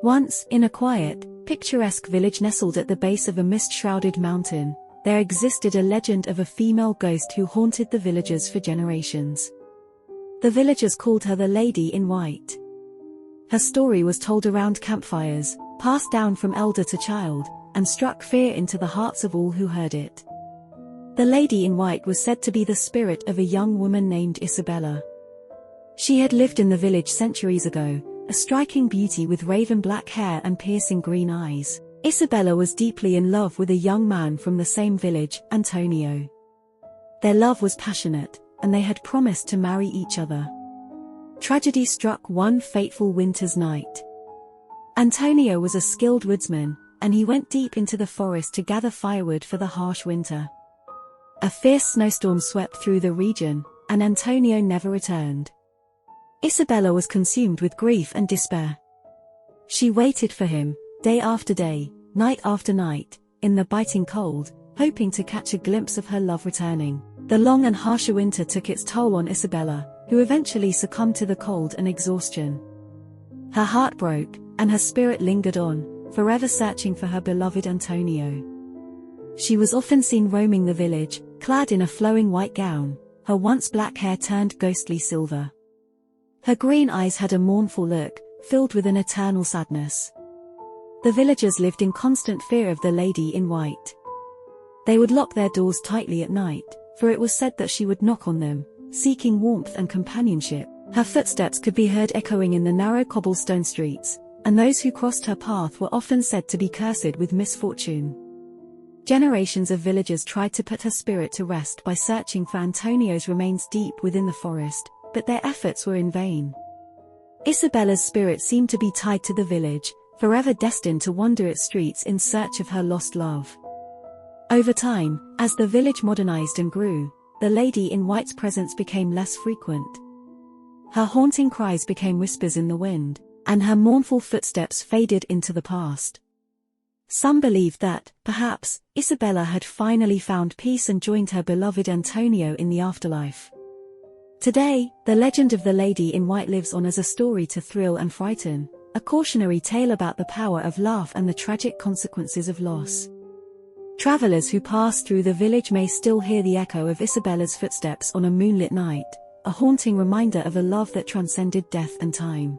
Once, in a quiet, picturesque village nestled at the base of a mist-shrouded mountain, there existed a legend of a female ghost who haunted the villagers for generations. The villagers called her the Lady in White. Her story was told around campfires, passed down from elder to child, and struck fear into the hearts of all who heard it. The Lady in White was said to be the spirit of a young woman named Isabella. She had lived in the village centuries ago, a striking beauty with raven black hair and piercing green eyes. Isabella was deeply in love with a young man from the same village, Antonio. Their love was passionate, and they had promised to marry each other. Tragedy struck one fateful winter's night. Antonio was a skilled woodsman, and he went deep into the forest to gather firewood for the harsh winter. A fierce snowstorm swept through the region, and Antonio never returned. Isabella was consumed with grief and despair. She waited for him, day after day, night after night, in the biting cold, hoping to catch a glimpse of her love returning. The long and harsher winter took its toll on Isabella, who eventually succumbed to the cold and exhaustion. Her heart broke, and her spirit lingered on, forever searching for her beloved Antonio. She was often seen roaming the village, clad in a flowing white gown, her once black hair turned ghostly silver. Her green eyes had a mournful look, filled with an eternal sadness. The villagers lived in constant fear of the Lady in White. They would lock their doors tightly at night, for it was said that she would knock on them, seeking warmth and companionship. Her footsteps could be heard echoing in the narrow cobblestone streets, and those who crossed her path were often said to be cursed with misfortune. Generations of villagers tried to put her spirit to rest by searching for Antonio's remains deep within the forest, but their efforts were in vain. Isabella's spirit seemed to be tied to the village, forever destined to wander its streets in search of her lost love. Over time, as the village modernized and grew, the Lady in White's presence became less frequent. Her haunting cries became whispers in the wind, and her mournful footsteps faded into the past. Some believed that, perhaps, Isabella had finally found peace and joined her beloved Antonio in the afterlife. Today, the legend of the Lady in White lives on as a story to thrill and frighten, a cautionary tale about the power of love and the tragic consequences of loss. Travelers who pass through the village may still hear the echo of Isabella's footsteps on a moonlit night, a haunting reminder of a love that transcended death and time.